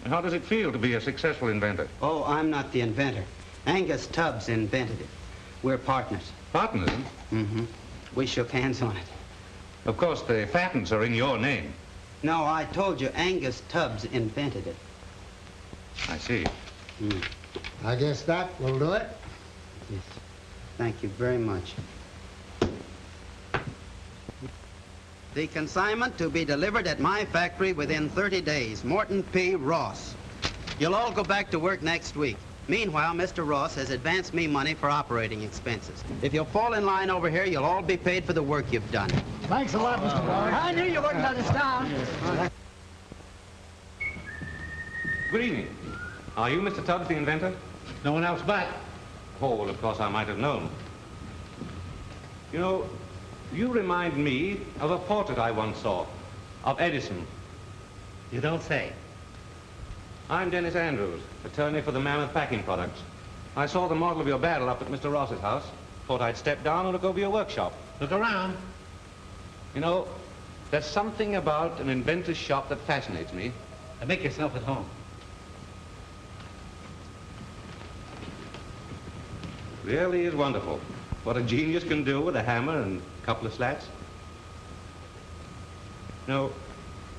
how does it feel to be a successful inventor? Oh, I'm not the inventor. Angus Tubbs invented it. We're partners. Partners? Mm-hmm. We shook hands on it. Of course, the patents are in your name. No, I told you Angus Tubbs invented it. I see. I guess that will do it. Yes. Thank you very much. The consignment to be delivered at my factory within 30 days. Morton P. Ross. You'll all go back to work next week. Meanwhile, Mr. Ross has advanced me money for operating expenses. If you'll fall in line over here, you'll all be paid for the work you've done. Thanks a lot, Mr. Boggs. I knew you wouldn't let us down. Good evening. Are you Mr. Tubbs, the inventor? No one else but. Oh, well, of course, I might have known. You know, you remind me of a portrait I once saw, of Edison. You don't say. I'm Dennis Andrews, attorney for the Mammoth Packing Products. I saw the model of your barrel up at Mr. Ross's house. Thought I'd step down and look over your workshop. Look around. You know, there's something about an inventor's shop that fascinates me. And make yourself at home. Really is wonderful. What a genius can do with a hammer and a couple of slats. No.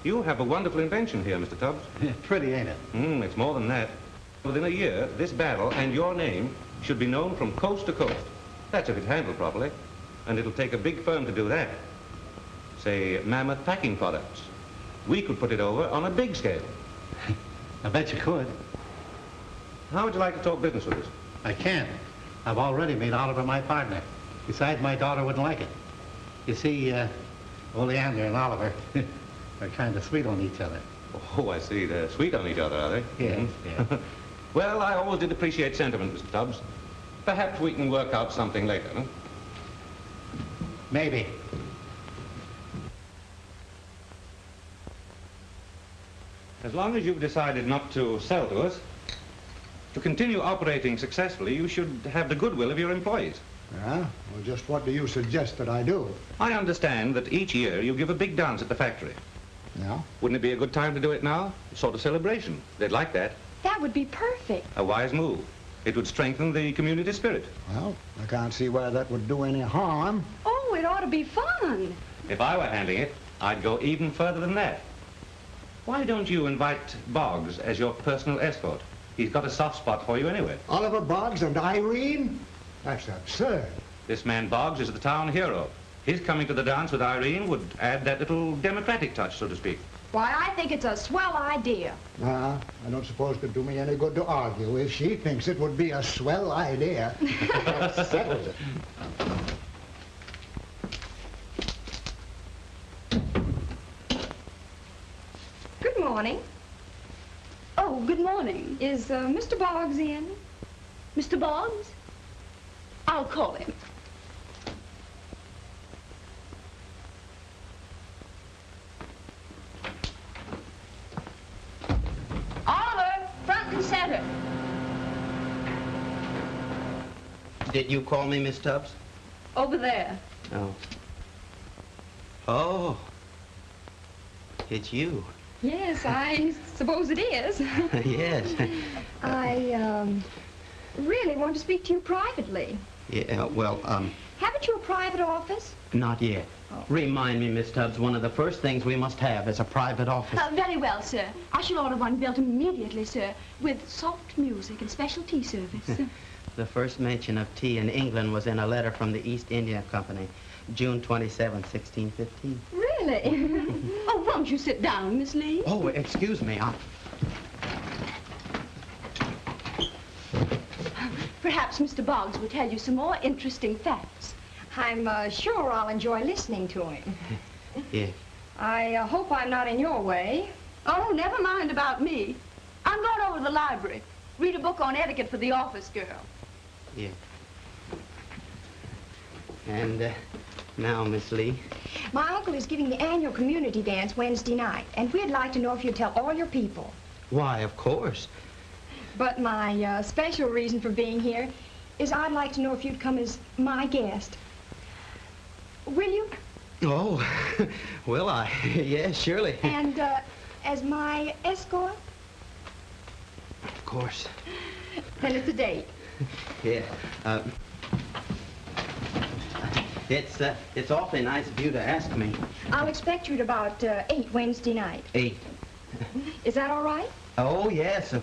You have a wonderful invention here, Mr. Tubbs. Pretty, ain't it? It's more than that. Within a year, this barrel and your name should be known from coast to coast. That's if it's handled properly. And it'll take a big firm to do that. Say, Mammoth Packing Products. We could put it over on a big scale. I bet you could. How would you like to talk business with us? I can't. I've already made Oliver my partner. Besides, my daughter wouldn't like it. You see, Oleander and Oliver are kind of sweet on each other. Oh, I see. They're sweet on each other, are they? Yes, yes. Well, I always did appreciate sentiment, Mr. Tubbs. Perhaps we can work out something later, no? Maybe. As long as you've decided not to sell to us, to continue operating successfully, you should have the goodwill of your employees. Yeah? Well, just what do you suggest that I do? I understand that each year you give a big dance at the factory. Yeah? Wouldn't it be a good time to do it now? A sort of celebration. They'd like that. That would be perfect. A wise move. It would strengthen the community spirit. Well, I can't see where that would do any harm. Oh, it ought to be fun. If I were handling it, I'd go even further than that. Why don't you invite Boggs as your personal escort? He's got a soft spot for you anyway. Oliver Boggs and Irene? That's absurd. This man Boggs is the town hero. His coming to the dance with Irene would add that little democratic touch, so to speak. Why, I think it's a swell idea. I don't suppose it'd do me any good to argue. If she thinks it would be a swell idea, that settles it. Good morning. Is Mr. Boggs in? Mr. Boggs? I'll call him. Oliver, front and center. Did you call me, Miss Tubbs? Over there. Oh. Oh. It's you. Yes, I suppose it is. Yes. I, really want to speak to you privately. Yeah, well, Haven't you a private office? not yet. Oh. Remind me, Miss Tubbs, one of the first things we must have is a private office. Very well, sir. I shall order one built immediately, sir, with soft music and special tea service. The first mention of tea in England was in a letter from the East India Company, June 27, 1615. Really? Oh, won't you sit down, Miss Lee? Oh, excuse me. Perhaps Mr. Boggs will tell you some more interesting facts. I'm sure I'll enjoy listening to him. Yeah. I hope I'm not in your way. Oh, never mind about me. I'm going over to the library. Read a book on etiquette for the office girl. Yeah. And now, Miss Lee. My uncle is giving the annual community dance Wednesday night, and we'd like to know if you'd tell all your people. Why, of course. But my special reason for being here is I'd like to know if you'd come as my guest. Will you? Oh, will I? Yes, surely. And as my escort? Of course. Then it's a date. Yeah. It's awfully nice of you to ask me. I'll expect you at about 8 Wednesday night. 8. Is that all right? Oh, yes.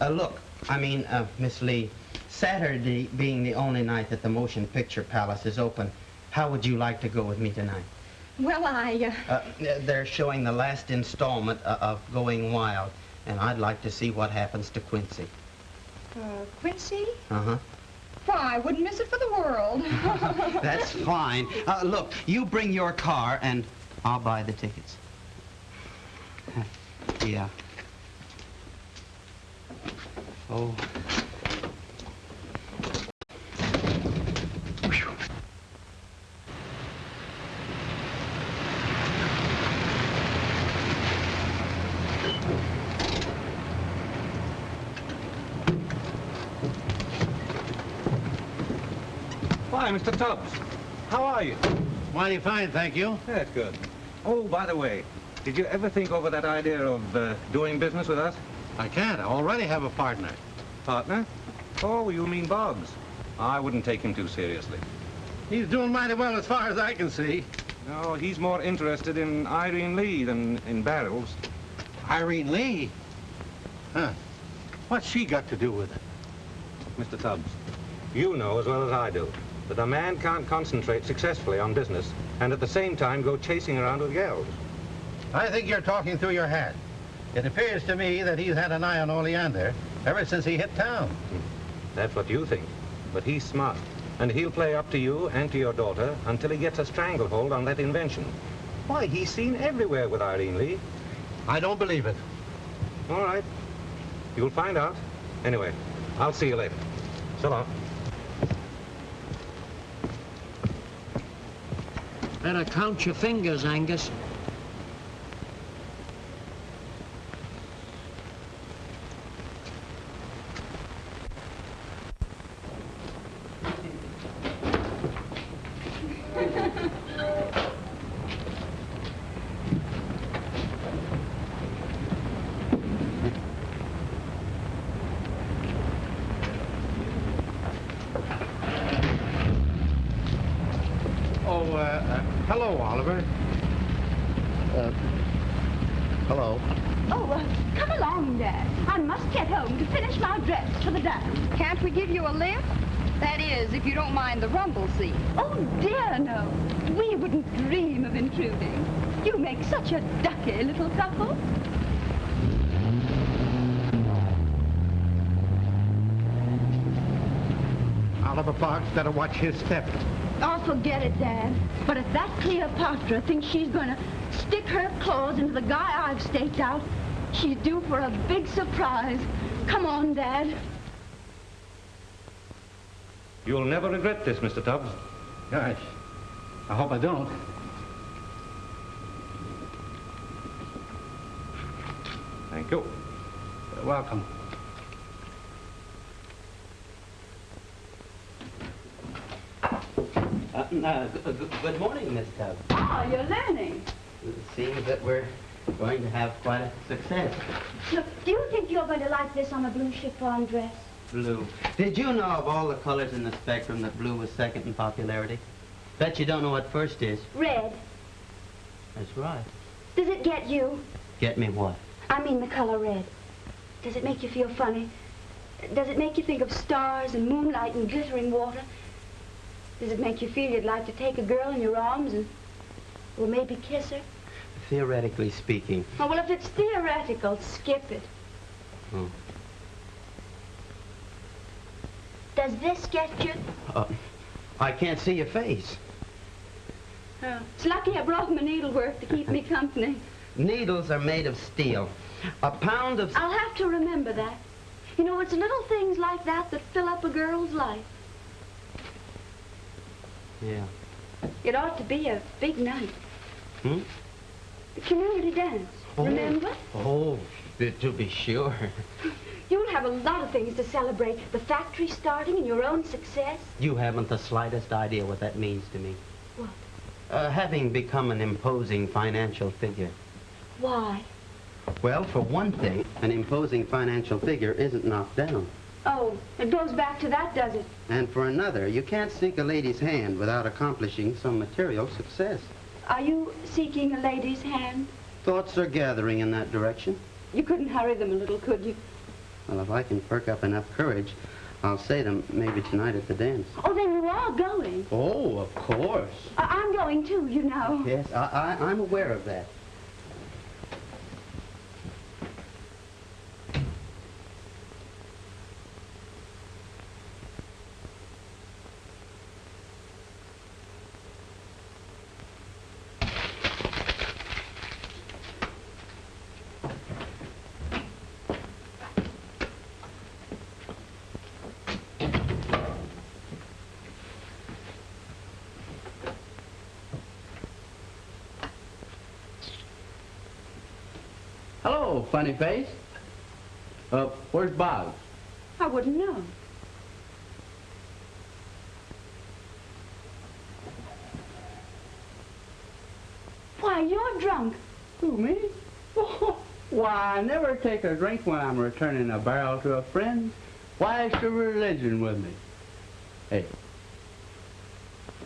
Look, I mean, Miss Lee, Saturday being the only night that the Motion Picture Palace is open, how would you like to go with me tonight? Well, They're showing the last installment of Going Wild, and I'd like to see what happens to Quincy. Quincy? Uh-huh. Why, I wouldn't miss it for the world. That's fine. Look, you bring your car, and I'll buy the tickets. Yeah. Oh. Why, Mr. Tubbs, how are you? Mighty fine, thank you. That's good. Oh, by the way, did you ever think over that idea of doing business with us? I can't. I already have a partner. Partner? Oh, you mean Boggs. I wouldn't take him too seriously. He's doing mighty well as far as I can see. No, he's more interested in Irene Lee than in barrels. Irene Lee? Huh. What's she got to do with it? Mr. Tubbs, you know as well as I do that a man can't concentrate successfully on business and at the same time go chasing around with gals. I think you're talking through your hat. It appears to me that he's had an eye on Oleander ever since he hit town. That's what you think, but he's smart, and he'll play up to you and to your daughter until he gets a stranglehold on that invention. Why, he's seen everywhere with Irene Lee. I don't believe it. All right. You'll find out. Anyway, I'll see you later. So long. Better count your fingers, Angus. Hello, Oliver. Hello. Oh, come along, Dad. I must get home to finish my dress for the dance. Can't we give you a lift? That is, if you don't mind the rumble seat. Oh, dear, no. We wouldn't dream of intruding. You make such a ducky little couple. Oliver Boggs better watch his step. Oh, forget it, Dad. But if that Cleopatra thinks she's going to stick her claws into the guy I've staked out, she's due for a big surprise. Come on, Dad. You'll never regret this, Mr. Tubbs. Gosh, I hope I don't. Thank you. You're welcome. Good morning, Miss Tubbs. Oh, you're learning. It seems that we're going to have quite a success. Look, do you think you're going to like this on a blue chiffon dress? Blue. Did you know of all the colors in the spectrum that blue was second in popularity? Bet you don't know what first is. Red. That's right. Does it get you? Get me what? I mean the color red. Does it make you feel funny? Does it make you think of stars and moonlight and glittering water? Does it make you feel you'd like to take a girl in your arms and, well, maybe kiss her? Theoretically speaking. Oh, well, if it's theoretical, skip it. Oh. Does this get you? I can't see your face. Oh, it's lucky I brought my needlework to keep me company. Needles are made of steel. A pound of... I'll have to remember that. You know, it's little things like that that fill up a girl's life. Yeah. It ought to be a big night. Hmm? The community dance, remember? Oh, to be sure. You'll have a lot of things to celebrate. The factory starting and your own success. You haven't the slightest idea what that means to me. What? Having become an imposing financial figure. Why? Well, for one thing, an imposing financial figure isn't knocked down. Oh, it goes back to that, does it? And for another, you can't seek a lady's hand without accomplishing some material success. Are you seeking a lady's hand? Thoughts are gathering in that direction. You couldn't hurry them a little, could you? Well, if I can perk up enough courage, I'll say them maybe tonight at the dance. Oh, then you are going. Oh, of course. I'm going too, you know. Yes, I'm aware of that. Hello, funny face. Where's Boggs? I wouldn't know. Why, you're drunk. Who, me? Why, I never take a drink when I'm returning a barrel to a friend. Why, it's your religion with me. Hey,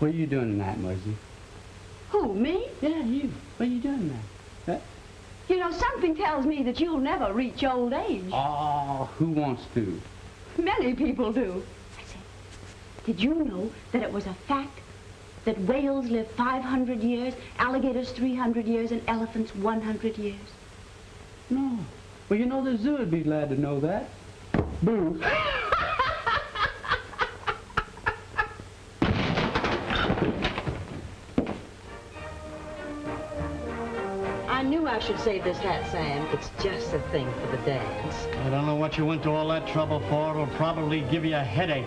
what are you doing tonight, Mosey? Who, me? Yeah, you. What are you doing tonight? You know, something tells me that you'll never reach old age. Oh, who wants to? Many people do. I said, did you know that it was a fact that whales live 500 years, alligators 300 years, and elephants 100 years? No. Well, you know, the zoo would be glad to know that. Boo. I knew I should save this hat, Sam. It's just the thing for the dance. I don't know what you went to all that trouble for. It'll probably give you a headache.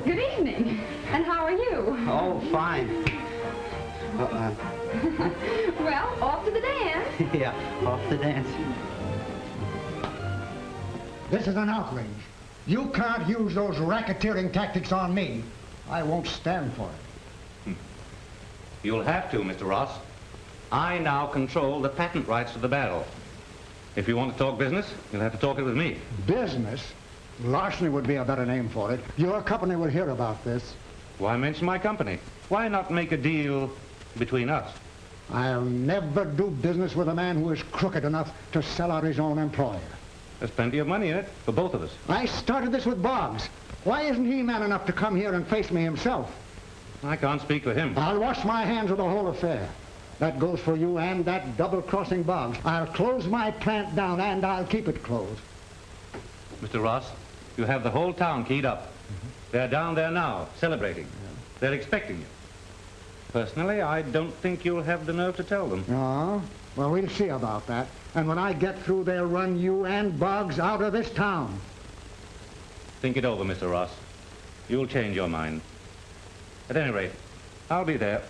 Good evening. And how are you? Oh, fine. Well, off to the dance. Yeah, off the dance. This is an outrage. You can't use those racketeering tactics on me. I won't stand for it. You'll have to, Mr. Ross. I now control the patent rights to the barrel. If you want to talk business, you'll have to talk it with me. Business? Larceny would be a better name for it. Your company will hear about this. Why mention my company? Why not make a deal between us? I'll never do business with a man who is crooked enough to sell out his own employer. There's plenty of money in it for both of us. I started this with Boggs. Why isn't he man enough to come here and face me himself? I can't speak for him. I'll wash my hands of the whole affair. That goes for you and that double-crossing Boggs. I'll close my plant down, and I'll keep it closed. Mr. Ross, you have the whole town keyed up. They're down there now, celebrating. They're expecting you. Personally, I don't think you'll have the nerve to tell them. Oh? Well, we'll see about that. And when I get through, they'll run you and Boggs out of this town. Think it over, Mr. Ross. You'll change your mind. At any rate, I'll be there.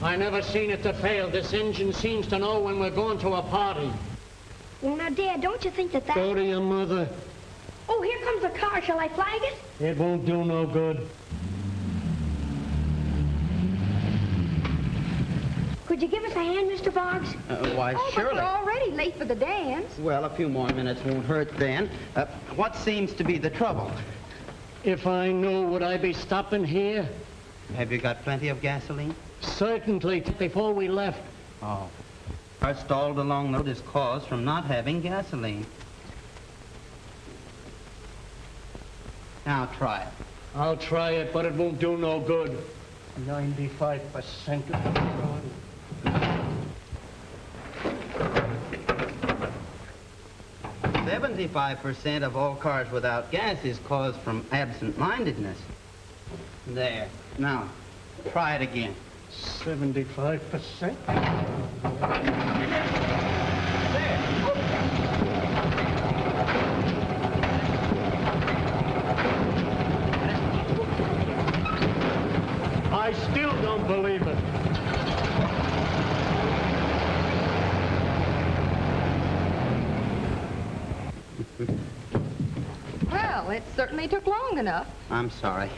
I never seen it to fail. This engine seems to know when we're going to a party. Well, now, Dad, don't you think that... Go to your mother. Oh, here comes the car. Shall I flag it? It won't do no good. Could you give us a hand, Mr. Boggs? Why, surely. But we're already late for the dance. Well, a few more minutes won't hurt then. What seems to be the trouble? If I knew, would I be stopping here? Have you got plenty of gasoline? Certainly, before we left. Oh. Car stalled along the road is caused from not having gasoline. Now try it. I'll try it, but it won't do no good. 95% of the road. 75% of all cars without gas is caused from absent-mindedness. There. Now, try it again. 75%? I still don't believe it. Well, it certainly took long enough. I'm sorry.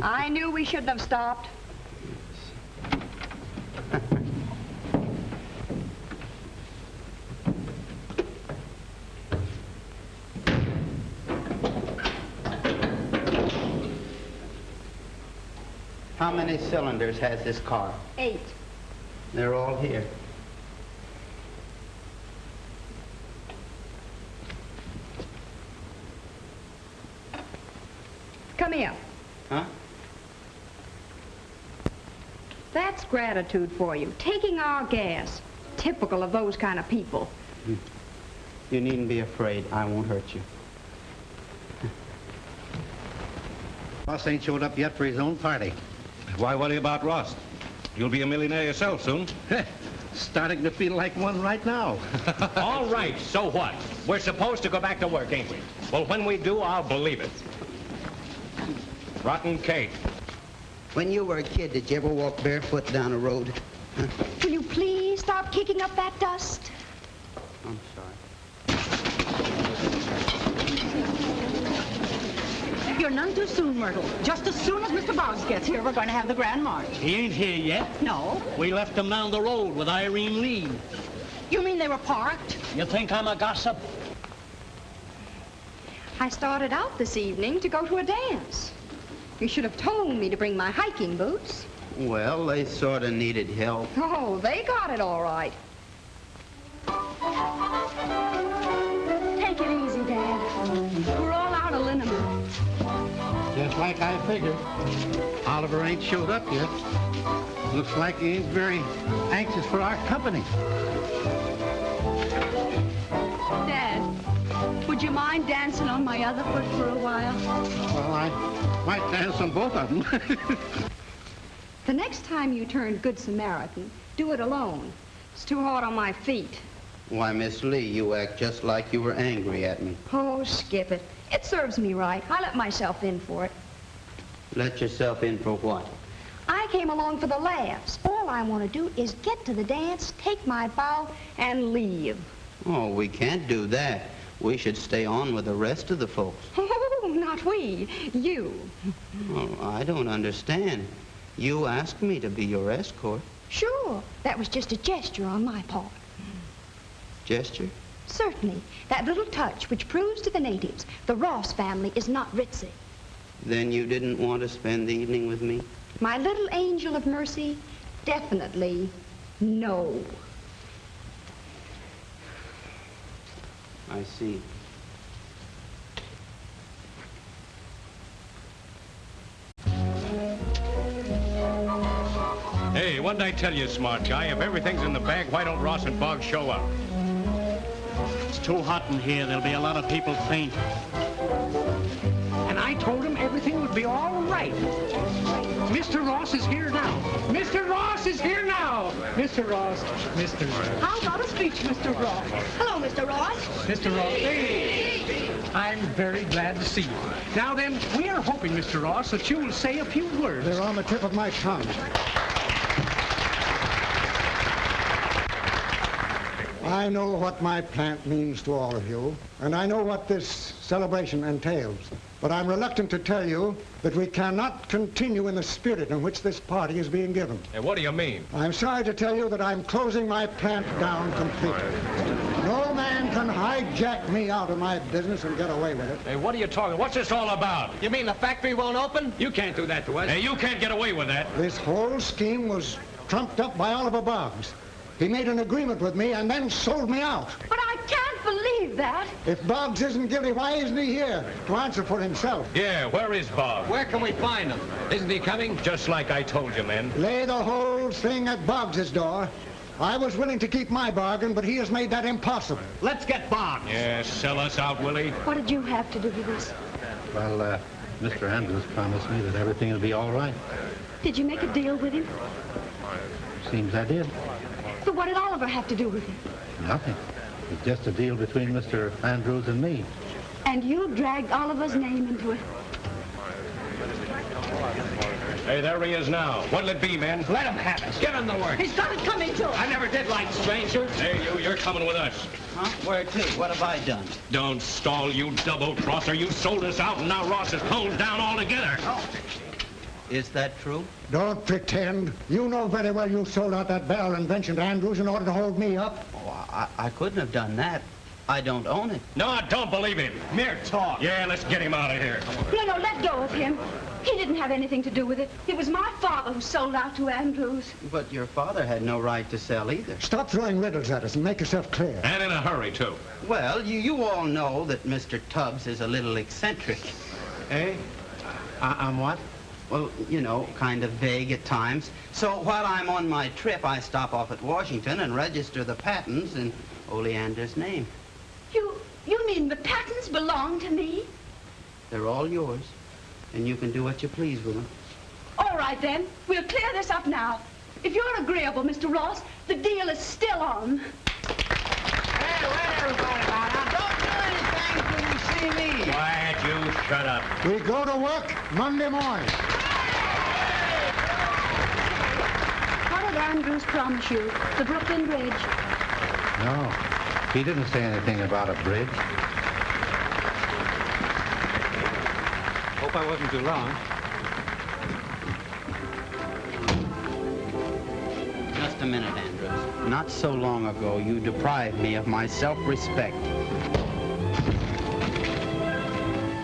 I knew we shouldn't have stopped. How many cylinders has this car? 8. They're all here. Come here. Huh? That's gratitude for you. Taking our gas. Typical of those kind of people. You needn't be afraid. I won't hurt you. Ross ain't showed up yet for his own party. Why worry about Ross? You'll be a millionaire yourself soon. Starting to feel like one right now. All right, so what? We're supposed to go back to work, ain't we? Well, when we do, I'll believe it. Rotten cake. When you were a kid, did you ever walk barefoot down a road? Huh? Will you please stop kicking up that dust? I'm sorry. You're none too soon, Myrtle. Just as soon as Mr. Boggs gets here, we're going to have the grand march. He ain't here yet. No. We left him down the road with Irene Lee. You mean they were parked? You think I'm a gossip? I started out this evening to go to a dance. You should have told me to bring my hiking boots. Well, they sort of needed help. Oh, they got it all right. Take it easy, Dad. We're all out of liniment. Just like I figured. Oliver ain't showed up yet. Looks like he ain't very anxious for our company. Dad, would you mind dancing on my other foot for a while? Well, I might dance on both of them. The next time you turn Good Samaritan, do it alone. It's too hard on my feet. Why, Miss Lee, you act just like you were angry at me. Oh, skip it. It serves me right. I let myself in for it. Let yourself in for what? I came along for the laughs. All I want to do is get to the dance, take my bow, and leave. Oh, we can't do that. We should stay on with the rest of the folks. Oh, not we. You. Oh, I don't understand. You asked me to be your escort. Sure. That was just a gesture on my part. Gesture? Certainly. That little touch which proves to the natives the Ross family is not ritzy. Then you didn't want to spend the evening with me? My little angel of mercy, definitely no. I see. Hey, Hey, what did I tell you, smart guy? If everything's in the bag, why don't Ross and Boggs show up? It's too hot in here. There'll be a lot of people faint. And I told him everything would be all right. Mr. Ross is here now. Mr. Ross is here now. Mr. Ross, Mr. Ross. How about a speech, Mr. Ross? Hello, Mr. Ross. Mr. Ross. Hey. I'm very glad to see you. Now then, we are hoping, Mr. Ross, that you will say a few words. They're on the tip of my tongue. I know what my plant means to all of you, and I know what this celebration entails. But I'm reluctant to tell you that we cannot continue in the spirit in which this party is being given. Hey, what do you mean? I'm sorry to tell you that I'm closing my plant down completely. No man can hijack me out of my business and get away with it. Hey, what are you talking? What's this all about? You mean the factory won't open? You can't do that to us. Hey, you can't get away with that. This whole scheme was trumped up by Oliver Boggs. He made an agreement with me and then sold me out. But I can't believe that. If Boggs isn't guilty, why isn't he here to answer for himself? Yeah, where is Boggs? Where can we find him? Isn't he coming? Just like I told you, men. Lay the whole thing at Boggs' door. I was willing to keep my bargain, but he has made that impossible. Let's get Boggs. Yeah, sell us out, Willie. What did you have to do with this? Well, Mr. Andrews promised me that everything will be all right. Did you make a deal with him? Seems I did. But what did Oliver have to do with it? Nothing. It's just a deal between Mr. Andrews and me. And you dragged Oliver's name into it. Hey, there he is now. What'll it be, men? Let him have it. Give him the work. He's got it coming to him. I never did like strangers. Hey, you're coming with us. Huh? Where to? What have I done? Don't stall, you double-crosser. You sold us out, and now Ross has closed down altogether. Oh. Is that true? Don't pretend. You know very well you sold out that barrel invention to Andrews in order to hold me up. Oh, I couldn't have done that. I don't own it. No, I don't believe him. Mere talk. Yeah, let's get him out of here. No, let go of him. He didn't have anything to do with it. It was my father who sold out to Andrews. But your father had no right to sell either. Stop throwing riddles at us and make yourself clear. And in a hurry, too. Well, you all know that Mr. Tubbs is a little eccentric. Eh? I'm what? Well, you know, kind of vague at times. So while I'm on my trip, I stop off at Washington and register the patents in Oleander's name. You mean the patents belong to me? They're all yours, and you can do what you please with them. All right, then. We'll clear this up now. If you're agreeable, Mr. Ross, the deal is still on. Hey, wait, everybody, now. Don't do anything till you see me. Quiet, you shut up. We go to work Monday morning. What did Andrews promise you? The Brooklyn Bridge? No. He didn't say anything about a bridge. Hope I wasn't too long. Just a minute, Andrews. Not so long ago, you deprived me of my self-respect.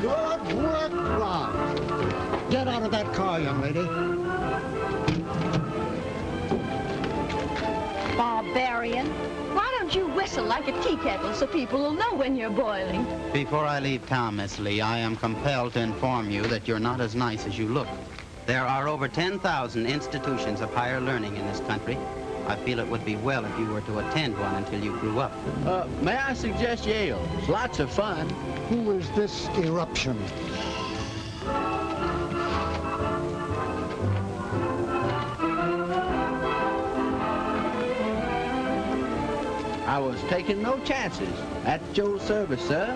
Good work, Rob. Get out of that car, young lady. Barbarian. Why don't you whistle like a tea kettle so people will know when you're boiling? Before I leave town, Miss Lee, I am compelled to inform you that you're not as nice as you look. There are over 10,000 institutions of higher learning in this country. I feel it would be well if you were to attend one until you grew up. May I suggest Yale? It's lots of fun. Who is this eruption? I was taking no chances. At Joe's service, sir.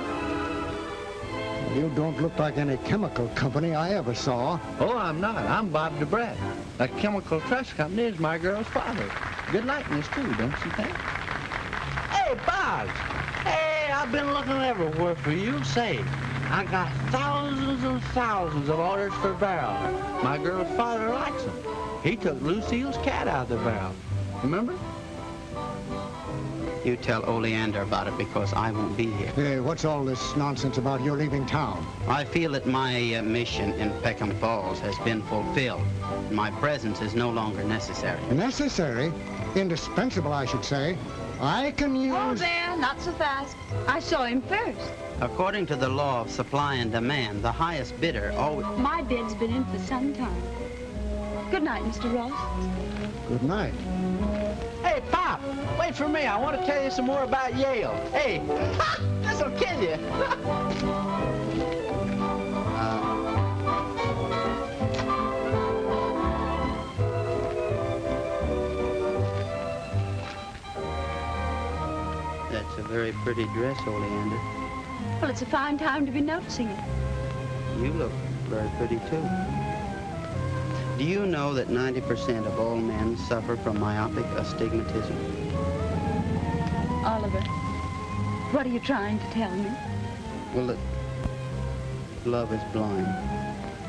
You don't look like any chemical company I ever saw. Oh, I'm not. I'm Bob DeBrett. A chemical trust company is my girl's father. Good likeness, too, don't you think? Hey, Boggs. Hey, I've been looking everywhere for you. Say, I got thousands and thousands of orders for barrels. My girl's father likes them. He took Lucille's cat out of the barrel. Remember? You tell Oleander about it because I won't be here. Hey, what's all this nonsense about your leaving town? I feel that my mission in Peckham Falls has been fulfilled. My presence is no longer necessary. Necessary? Indispensable, I should say. I can use... Oh, there, not so fast. I saw him first. According to the law of supply and demand, the highest bidder always... My bid's been in for some time. Good night, Mr. Ross. Good night. Hey, Pop, wait for me. I want to tell you some more about Yale. Hey, this'll kill you. That's a very pretty dress, Oleander. Well, it's a fine time to be noticing it. You look very pretty, too. Do you know that 90% of all men suffer from myopic astigmatism? Oliver, what are you trying to tell me? Well, that love is blind.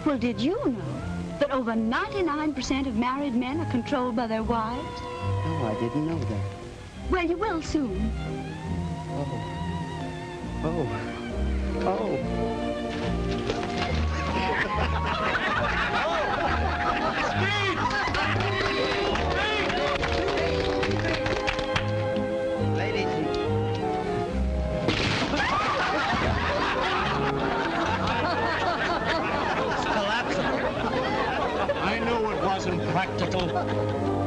Well, did you know that over 99% of married men are controlled by their wives? No, I didn't know that. Well, you will soon. Oh. Ladies and... It's collapsible. I knew it wasn't practical.